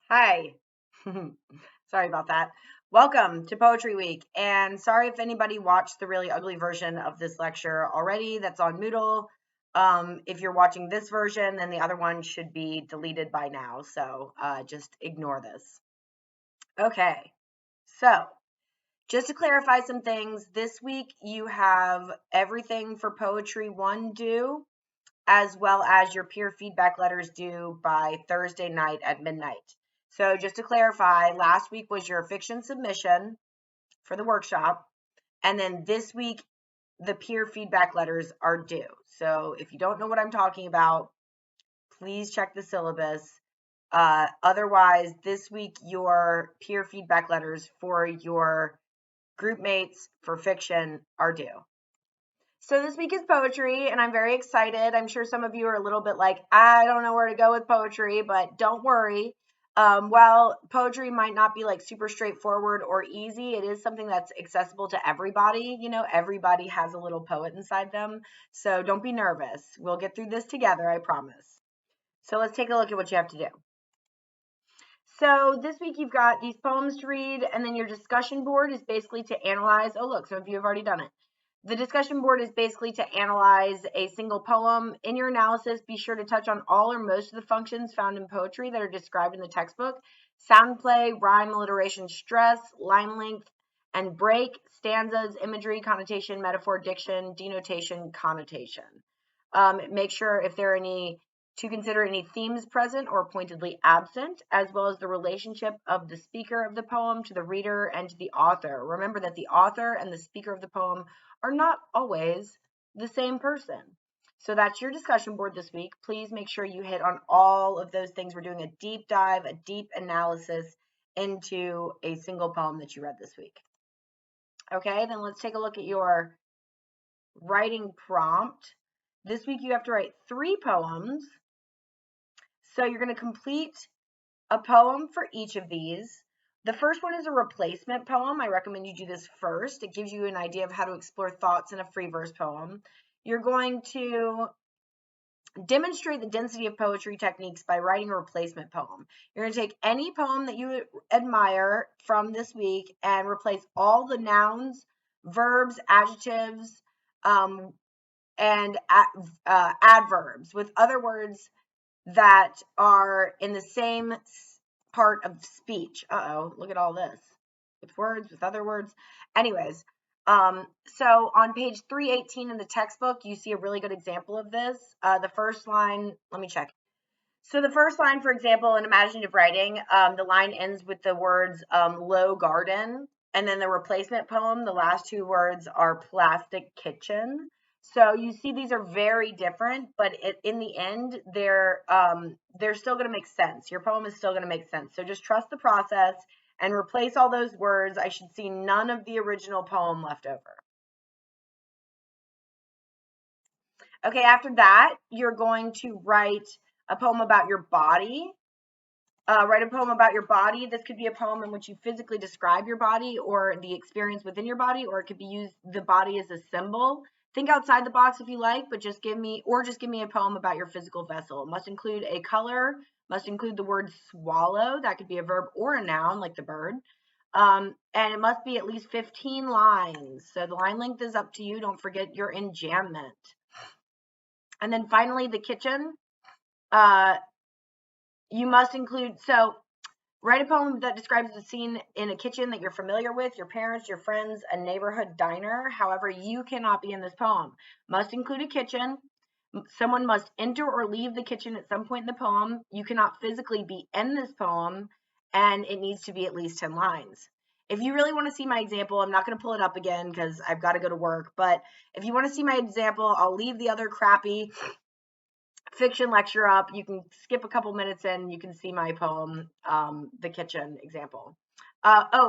Hi. Sorry about that. Welcome to Poetry Week. And sorry if anybody watched the really ugly version of this lecture already that's on Moodle. If you're watching this version, then the other one should be deleted by now. So just ignore this. Okay. So just to clarify some things, this week you have everything for Poetry 1 due, as well as your peer feedback letters due by Thursday night at midnight. So just to clarify, last week was your fiction submission for the workshop, and then this week the peer feedback letters are due. So if you don't know what I'm talking about, please check the syllabus. Otherwise, this week your peer feedback letters for your group mates for fiction are due. So this week is poetry, and I'm very excited. I'm sure some of you are a little bit like, I don't know where to go with poetry, but don't worry. While poetry might not be like super straightforward or easy, it is something that's accessible to everybody. You know, everybody has a little poet inside them. So don't be nervous. We'll get through this together, I promise. So let's take a look at what you have to do. So this week you've got these poems to read, and then your discussion board is basically to analyze. Oh, look, some of you have already done it. The discussion board is basically to analyze a single poem. In your analysis, be sure to touch on all or most of the functions found in poetry that are described in the textbook: sound play, rhyme, alliteration, stress, line length, and break, stanzas, imagery, connotation, metaphor, diction, denotation, connotation. Make sure if there are any to consider any themes present or pointedly absent, as well as the relationship of the speaker of the poem to the reader and to the author. Remember that the author and the speaker of the poem are not always the same person. So that's your discussion board this week. Please make sure you hit on all of those things. We're doing a deep dive, a deep analysis into a single poem that you read this week. Okay, then let's take a look at your writing prompt. This week you have to write 3 poems. So you're going to complete a poem for each of these. The first one is a replacement poem. I recommend you do this first. It gives you an idea of how to explore thoughts in a free verse poem. You're going to demonstrate the density of poetry techniques by writing a replacement poem. You're going to take any poem that you admire from this week and replace all the nouns, verbs, adjectives, and adverbs with other words that are in the same part of speech. Uh-oh, look at all this. With words, with other words. Anyways, so on page 318 in the textbook, you see a really good example of this. The first line, let me check. So the first line, for example, in imaginative writing, the line ends with the words low garden. And then the replacement poem, the last 2 words are plastic kitchen. So you see these are very different, but in the end, they're still going to make sense. Your poem is still going to make sense. So just trust the process and replace all those words. I should see none of the original poem left over. Okay, after that, you're going to write a poem about your body. Write a poem about your body. This could be a poem in which you physically describe your body or the experience within your body, or it could be used the body as a symbol. Think outside the box if you like, but just give me a poem about your physical vessel. It must include a color, must include the word swallow. That could be a verb or a noun, like the bird. And it must be at least 15 lines. So the line length is up to you. Don't forget your enjambment. And then finally, the kitchen. You must include, so write a poem that describes the scene in a kitchen that you're familiar with, your parents, your friends, a neighborhood diner. However, you cannot be in this poem. Must include a kitchen. Someone must enter or leave the kitchen at some point in the poem. You cannot physically be in this poem, and it needs to be at least 10 lines. If you really want to see my example, I'm not going to pull it up again because I've got to go to work. But if you want to see my example, I'll leave the other crappy fiction lecture up. You can skip a couple minutes and you can see my poem, The Kitchen example.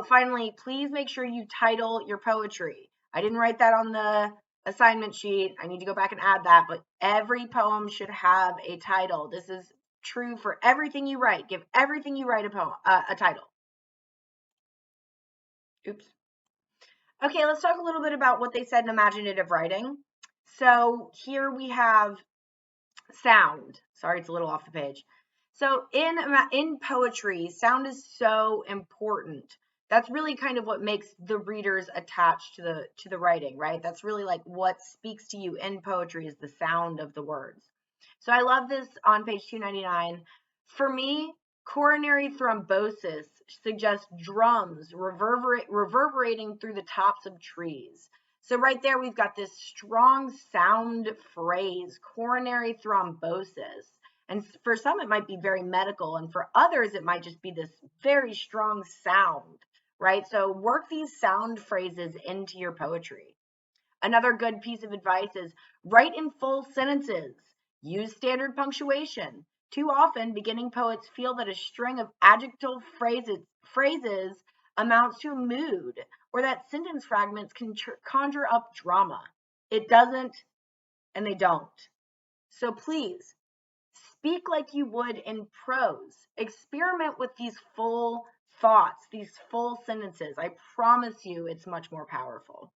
Finally, please make sure you title your poetry. I didn't write that on the assignment sheet. I need to go back and add that, but every poem should have a title. This is true for everything you write. Give everything you write a title. Oops. Okay, let's talk a little bit about what they said in imaginative writing. So here we have sound. Sorry, it's a little off the page. So in poetry, sound is so important. That's really kind of what makes the readers attached to the writing, right? That's really like what speaks to you in poetry is the sound of the words. So I love this on page 299. For me, coronary thrombosis suggests drums reverberating through the tops of trees. So right there, we've got this strong sound phrase, coronary thrombosis. And for some, it might be very medical, and for others, it might just be this very strong sound, right? So work these sound phrases into your poetry. Another good piece of advice is write in full sentences. Use standard punctuation. Too often, beginning poets feel that a string of adjective phrases amounts to a mood, or that sentence fragments can conjure up drama. It doesn't, and they don't. So please, speak like you would in prose. Experiment with these full thoughts, these full sentences. I promise you it's much more powerful.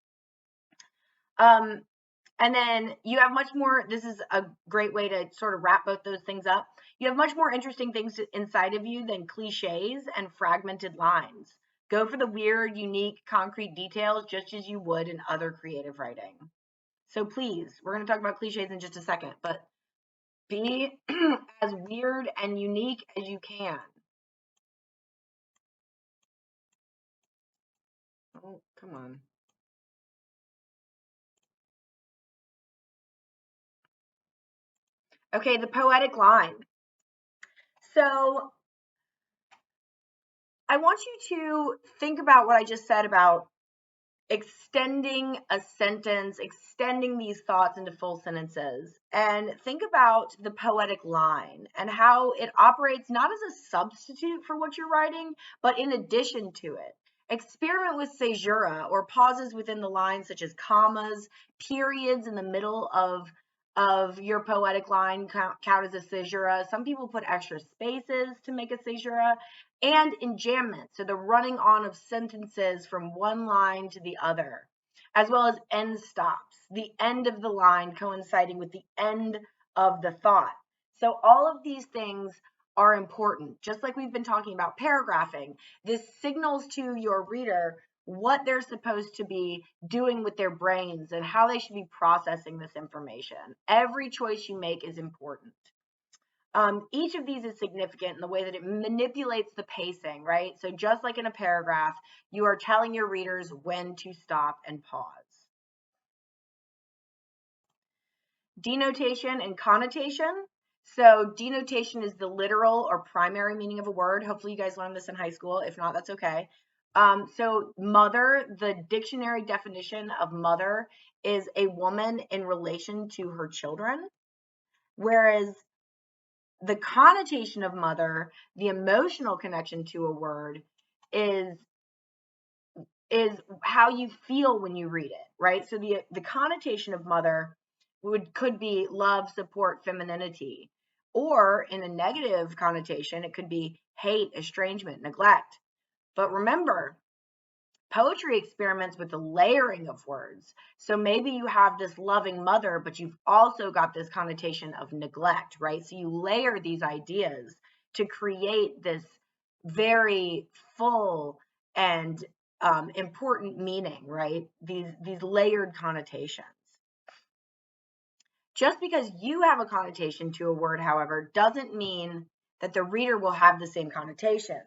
And then you have much more, this is a great way to sort of wrap both those things up. You have much more interesting things inside of you than cliches and fragmented lines. Go for the weird, unique, concrete details just as you would in other creative writing. So please, we're going to talk about cliches in just a second, but be as weird and unique as you can. Oh, come on. Okay, the poetic line. So I want you to think about what I just said about extending a sentence, extending these thoughts into full sentences, and think about the poetic line and how it operates not as a substitute for what you're writing, but in addition to it. Experiment with caesura or pauses within the line, such as commas, periods in the middle of your poetic line count as a caesura. Some people put extra spaces to make a caesura, and enjambment, so the running on of sentences from one line to the other, as well as end stops, the end of the line coinciding with the end of the thought. So all of these things are important. Just like we've been talking about paragraphing, this signals to your reader what they're supposed to be doing with their brains and how they should be processing this information. Every choice you make is important. Each of these is significant in the way that it manipulates the pacing, right? So just like in a paragraph, you are telling your readers when to stop and pause. Denotation and connotation. So denotation is the literal or primary meaning of a word. Hopefully you guys learned this in high school. If not, that's okay. So mother, the dictionary definition of mother is a woman in relation to her children, whereas the connotation of mother, the emotional connection to a word is how you feel when you read it, right? So the connotation of mother could be love, support, femininity, or in a negative connotation, it could be hate, estrangement, neglect. But remember, poetry experiments with the layering of words. So maybe you have this loving mother, but you've also got this connotation of neglect, right? So you layer these ideas to create this very full and important meaning, right? These layered connotations. Just because you have a connotation to a word, however, doesn't mean that the reader will have the same connotation.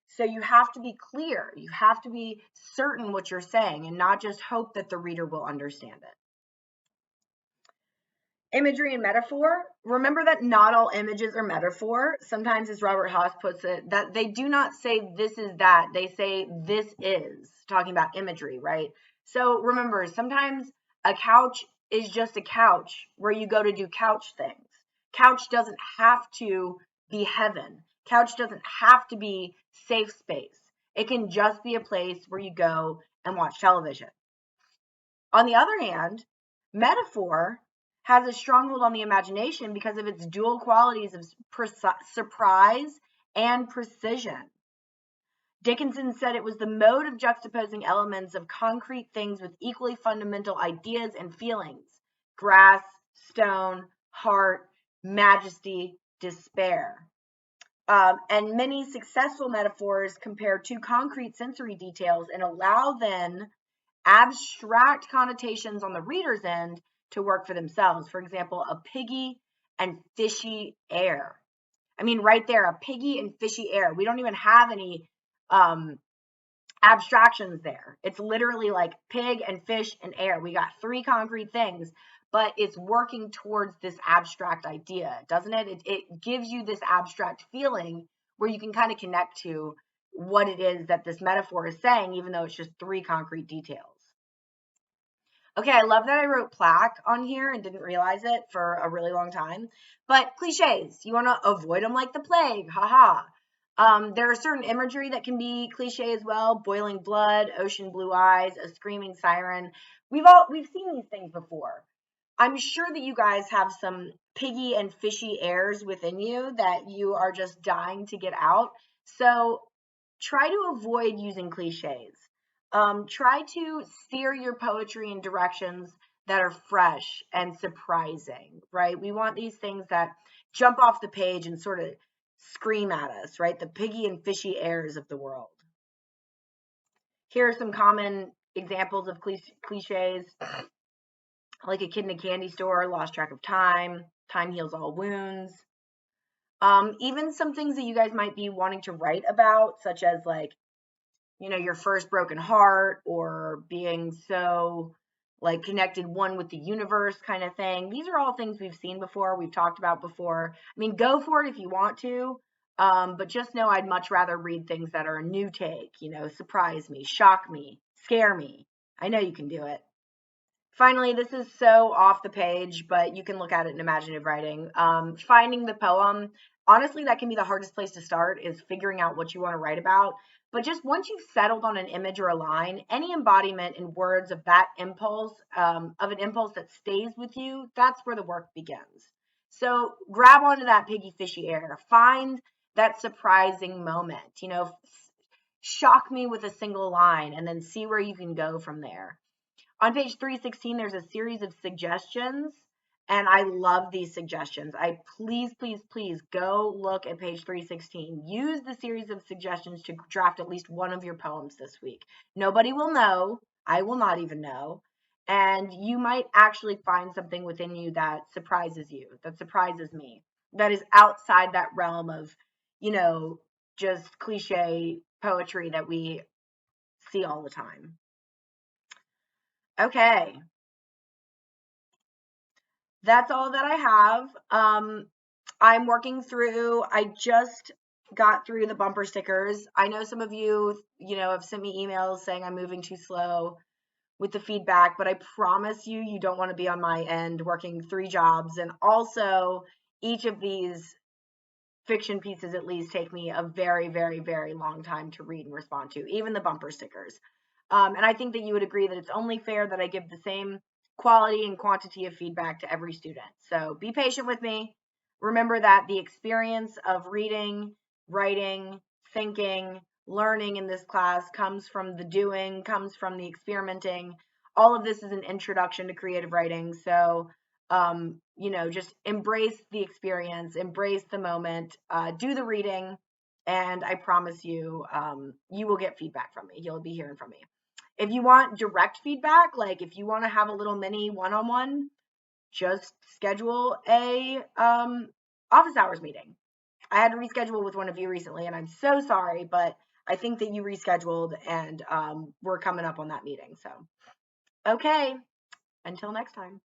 So you have to be clear. You have to be certain what you're saying and not just hope that the reader will understand it. Imagery and metaphor. Remember that not all images are metaphor. Sometimes, as Robert Haas puts it, that they do not say this is that. They say this is, talking about imagery, right? So remember, sometimes a couch is just a couch where you go to do couch things. Couch doesn't have to be heaven. Couch doesn't have to be safe space. It can just be a place where you go and watch television. On the other hand, metaphor has a stronghold on the imagination because of its dual qualities of surprise and precision. Dickinson said it was the mode of juxtaposing elements of concrete things with equally fundamental ideas and feelings: grass, stone, heart, majesty, despair. And many successful metaphors compare two concrete sensory details and allow then abstract connotations on the reader's end to work for themselves. For example, a piggy and fishy air. I mean, right there, a piggy and fishy air. We don't even have any abstractions there. It's literally like pig and fish and air. We got three concrete things, but it's working towards this abstract idea, doesn't it? It gives you this abstract feeling where you can kind of connect to what it is that this metaphor is saying, even though it's just three concrete details. Okay, I love that I wrote plaque on here and didn't realize it for a really long time. But cliches, you want to avoid them like the plague, haha. There are certain imagery that can be cliche as well. Boiling blood, ocean blue eyes, a screaming siren. We've seen these things before. I'm sure that you guys have some piggy and fishy airs within you that you are just dying to get out. So try to avoid using cliches. Try to steer your poetry in directions that are fresh and surprising, right? We want these things that jump off the page and sort of scream at us, right? The piggy and fishy airs of the world. Here are some common examples of cliches, like a kid in a candy store, lost track of time, time heals all wounds. Even some things that you guys might be wanting to write about, such as like, you know, your first broken heart or being so like connected one with the universe kind of thing. These are all things we've seen before, we've talked about before. I mean, go for it if you want to, but just know I'd much rather read things that are a new take, you know, surprise me, shock me, scare me. I know you can do it. Finally, this is so off the page, but you can look at it in imaginative writing. Finding the poem, honestly, that can be the hardest place to start, is figuring out what you want to write about. But just once you've settled on an image or a line, any embodiment in words of that impulse, of an impulse that stays with you, that's where the work begins. So grab onto that piggy fishy air. Find that surprising moment. You know, shock me with a single line and then see where you can go from there. On page 316, there's a series of suggestions, and I love these suggestions. Please go look at page 316. Use the series of suggestions to draft at least one of your poems this week. Nobody will know. I will not even know. And you might actually find something within you that surprises you, that surprises me, that is outside that realm of, you know, just cliche poetry that we see all the time. Okay, that's all that I have. I'm working through, I just got through the bumper stickers. I know some of you, have sent me emails saying I'm moving too slow with the feedback, but I promise you, you don't want to be on my end working 3 jobs. And also, each of these fiction pieces at least take me a very, very, very long time to read and respond to, even the bumper stickers. And I think that you would agree that it's only fair that I give the same quality and quantity of feedback to every student. So be patient with me. Remember that the experience of reading, writing, thinking, learning in this class comes from the doing, comes from the experimenting. All of this is an introduction to creative writing. So just embrace the experience, embrace the moment, do the reading, and I promise you, you will get feedback from me. You'll be hearing from me. If you want direct feedback, like if you want to have a little mini one-on-one, just schedule a office hours meeting. I had to reschedule with one of you recently, and I'm so sorry, but I think that you rescheduled, and we're coming up on that meeting. So, okay, until next time.